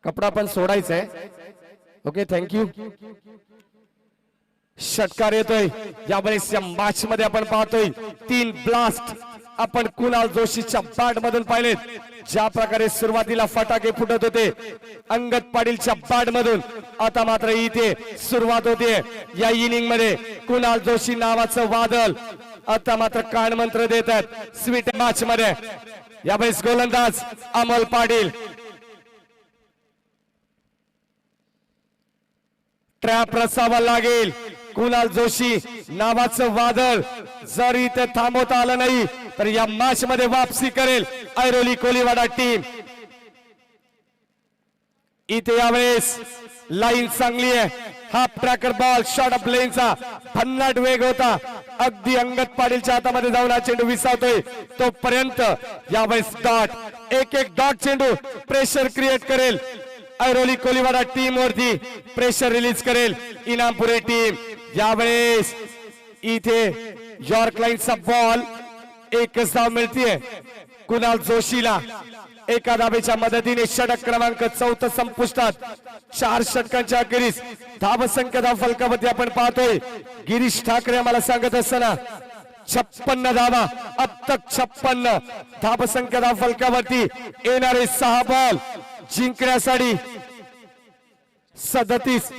Speaker 2: कपडा पण सोडायचा आहे. Okay thank you. षटकार येतोय यावेळेस या मॅच मध्ये आपण पाहतोय 3 ब्लास्ट आपण कुणाल जोशीच्या बॅट मधून पाहिलेत. ज्या प्रकारे सुरुवातीला फटाके फुटत होते अंगद पाटीलच्या बॅट मधून आता मात्र इथे सुरुवात होते या इनिंग मध्ये. कुणाल जोशी नावाचं वादळ आता मात्र कानमंत्र देत आहेत स्वीट मॅच मध्ये. यावेळेस गोलंदाज अमोल पाटील. ट्रॅप रसावा लागेल. कुणाल जोशी नावाचं वादळ जर इथे थांबवता आलं नाही तर या मॅच मध्ये वापसी करेल ऐरोली कोलीवाडा टीम. इथे यावेळेस लाईन चांगली आहे. Half tracker ball short of लेनचा भन्नाट वेग होता. अगदी अंगद पाटीलच्या हातामध्ये जाऊन हा चेंडू विसावतोय तोपर्यंत यावेळेस डॉट. एक डॉट चेंडू प्रेशर क्रिएट करेल ऐरोली कोलीवाडा टीम वरती. प्रेशर रिलीज करेल इनामपुरी टीम. यावेळेस इथे यॉर्क लाईनचा बॉल. एकच धाव मिळतीये कुणाल जोशीला. एका धावेच्या मदतीने षटक क्रमांक 4 संपुष्टात. 4 षटकांच्या अखेरीस धावसंख्या धाव फलकावरती आपण पाहतोय गिरीश ठाकरे आम्हाला सांगत असताना 56 धावा. अब तक 56 धावसंख्या धाव फलकावरती. येणारे 6 बॉल जिंकण्यासाठी 37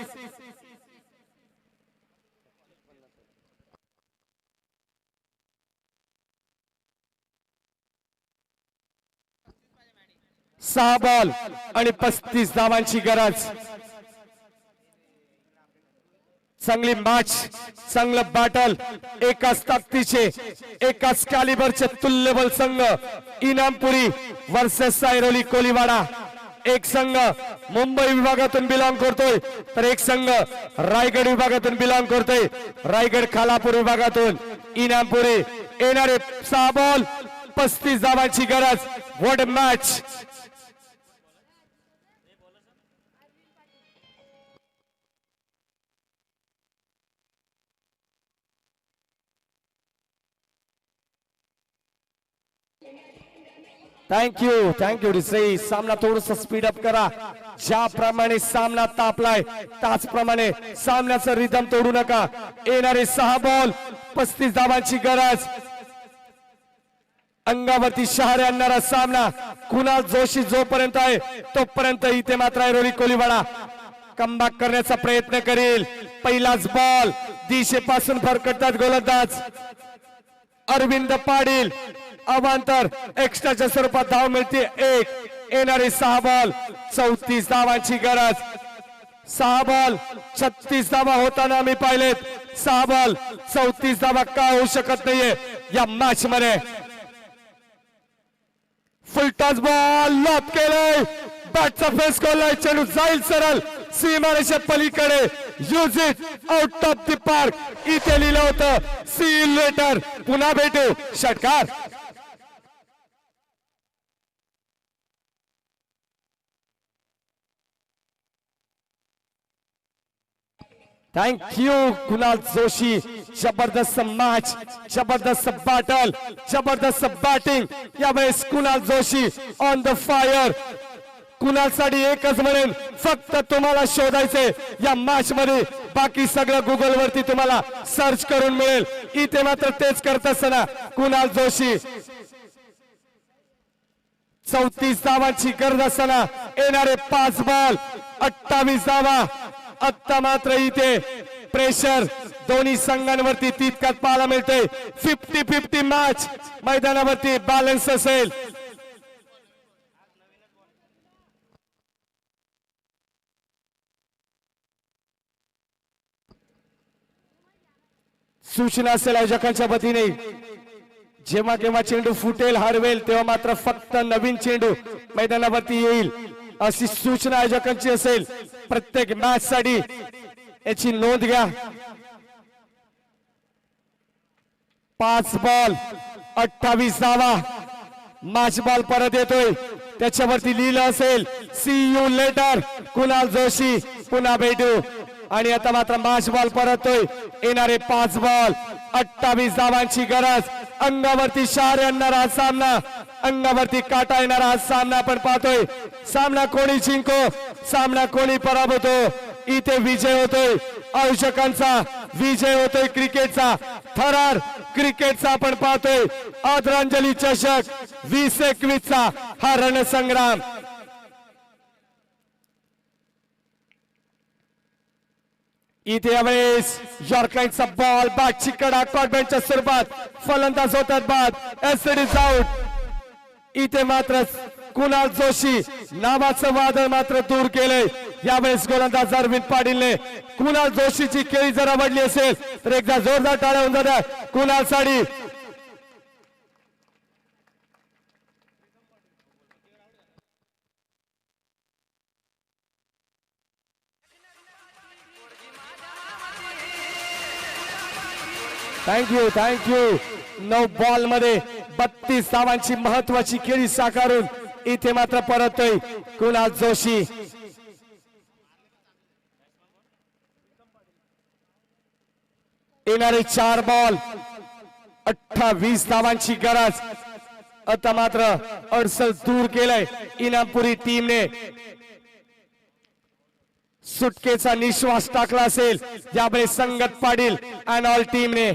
Speaker 2: 6 बॉल आणि 35 धावांची गरज. चांगली मॅच चांगलं बॅटल. एकाच ताकदीचे एकाच कॅलिबरचे तुल्यबल संघ इनामपुरी वर्सेस ऐरोली कोलीवाडा. एक संघ मुंबई विभागातून बिलॉंग करतोय तर एक संघ रायगड विभागातून बिलॉंग करतोय. रायगड खालापूर विभागातून इनामपुरी. येणारे 6 बॉल 35 धावांची गरज. What a match. थँक्यू डिसे. सामना थोडस स्पीड अप करा. ज्याप्रमाणे सामना तापलाय त्याचप्रमाणे सामन्याचं रिदम तोडू नका. येणारे 6 बॉल 35 धावांची गरज. अंगावरती शहारे आणणारा सामना. कुणाल जोशी जोपर्यंत आहे तोपर्यंत इथे मात्र ऐरोली कोलीवाडा कमबॅक करण्याचा प्रयत्न करेल. पहिलाच बॉल दिशेपासून भरकटतात गोलंदाज अरविंद पाटील. अवांतर एक्स्ट्राच्या स्वरूपात धाव मिळते 1. येणारे 6 बॉल 34 धावांची गरज. 6 बॉल 36 धावा होताना आम्ही पाहिलेत. 6 बॉल 34 धावा का होऊ शकत नाहीये या मॅच मध्ये. फुल टॉस बॉल लॉप केलंय. बॅटचा फेस खोललाय. चेंडू जाईल सरळ सीमारेषे पलीकडे. Use it out of the park. इथे लिहिलं होतं सी यू लेटर. पुन्हा भेटू. षटकार. थँक्यू कुणाल जोशी. जबरदस्त मॅच जबरदस्त बॅटल जबरदस्त बॅटिंग. यावेळेस Kunal Joshi on the fire. कुणासाठी एकच म्हणेन, फक्त तुम्हाला शोधायचे या मॅच मध्ये, बाकी सगळं गुगल वरती तुम्हाला सर्च करून मिळेल. इथे मात्र तेच करत असताना कुणाल जोशी 34 धावांची गरज असताना येणारे 5 बॉल 28 धावा. आता मात्र इथे प्रेशर दोन्ही संघांवरती तितकाच पाहायला मिळते. 50-50 मॅच मैदानावरती बॅलन्स असेल. सूचना असेल आयोजकांच्या वतीने, जेव्हा केव्हा चेंडू फुटेल हरवेल तेव्हा मात्र फक्त नवीन चेंडू मैदानावरती येईल अशी सूचना आयोजकांची असेल. प्रत्येक मॅच साठी याची नोंद घ्या. 5 बॉल 28 धावा. मॅच बॉल परत येतोय, त्याच्यावरती लिहिलं असेल see you later Kunal Joshi, पुन्हा भेटू. आणि आता मात्र मॅच बॉल परतोय. येणारे 5 बॉल 28 धावांची गरज. अंगावरती शार येणारा हा सामना, अंगावरती काटा येणारा हा सामना आपण पाहतोय. सामना कोणी जिंको, सामना कोणी पराभूतो, इथे विजय होतोय आयोजकांचा, विजय होतोय क्रिकेटचा. थरार क्रिकेटचा आपण पाहतोय. आदरांजली चषक 2021 चा हा रणसंग्राम. इथे यावेळेस यॉर्कलाइनचा बॉल बॅटची कडा कॉर्बेटच्या स्वरूपात फलंदाज होतात बाद. Acid is out. इथे मात्र कुणाल जोशी नावाचं वादळ मात्र दूर केलंय. यावेळेस गोलंदाज अरविंद पाटीलने कुणाल जोशीची केळी जर आवडली असेल तर एकदा जोरदार टाळ्या होऊन जातात कुणाल साठी. Thank you thank you. 9 बॉल मध्ये 32 धावांची महत्वाची खेळी साकारून इथे मात्र परतोय कुणाल जोशी. येणारे 4 बॉल 28 धावांची गरज. आता मात्र अडसर दूर केलंय इनामपुरी टीमने. सुटकेचा निश्वास टाकला असेल यावेळी संगत पाटील अँड ऑल टीमने.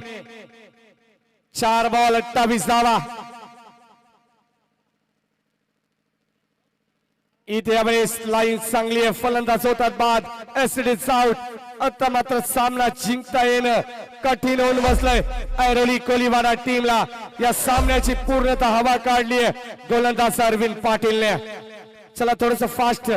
Speaker 2: 4 बॉल 28 धावा. इथे यावेळेस लाईन चांगली आहे, फलंदाज होतात बाद. Acid is out. आता मात्र सामना जिंकता येणं कठीण होऊन बसलंय ऐरोली कोलीवाडा टीमला. या सामन्याची पूर्णतः हवा काढली आहे गोलंदाज अरविंद पाटीलने. चला थोडस फास्ट.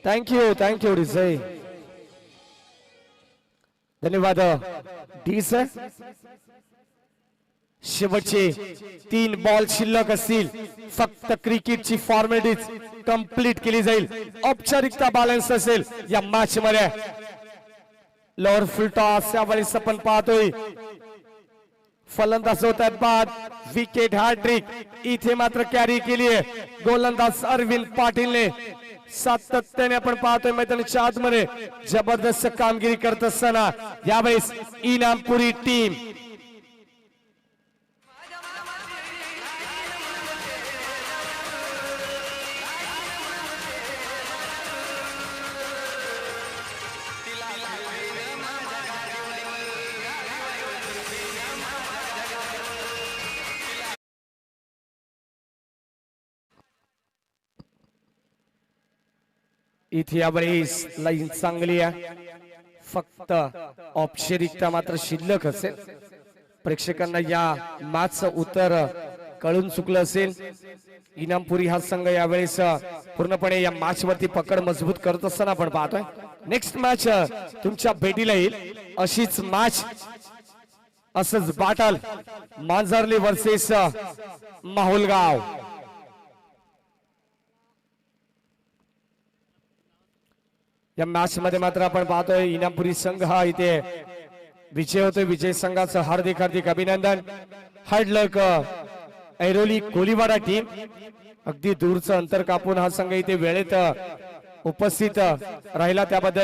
Speaker 2: थँक्यू डिझाई. धन्यवाद डी सर. शेवटचे 3 बॉल शिल्लक असतील. फक्त क्रिकेटची फॉर्मॅलिटीज कंप्लीट केली जाईल. औपचारिकता बॅलन्स असेल या मॅच मध्ये. लोअर फुल टॉस यावेळेस आपण पाहतोय. फलंदाज होतात बाद. विकेट हॅट्रिक इथे मात्र कॅरी केली आहे गोलंदाज अरविंद पाटीलने. सातत्याने आपण पाहतोय मैदानाच्या आतमध्ये जबरदस्त कामगिरी करत असताना यावेळेस इनामपुरी टीम. इथे यावेळेस लाईन चांगली आहे. फक्त औपचारिकता मात्र शिल्लक असेल. प्रेक्षकांना या मॅचचं उत्तर कळून चुकलं असेल. इनामपुरी हा संघ यावेळेस पूर्णपणे या मॅच वरती पकड मजबूत करत असताना आपण पाहतोय. नेक्स्ट मॅच तुमच्या भेटीला येईल अशीच मॅच, असंच बाटल मांजरली वर्सेस माहुलगाव. या मॅच मध्ये मात्र आपण पाहतोय इनामपुरी संघ हा इथे विजय होतोय. विजय संघाचं हार्दिक हार्दिक अभिनंदन. हार्ड लक ऐरोली कोलीवाडा टीम. अगदी दूरचं अंतर कापून हा संघ इथे वेळेत उपस्थित राहिला त्याबद्दल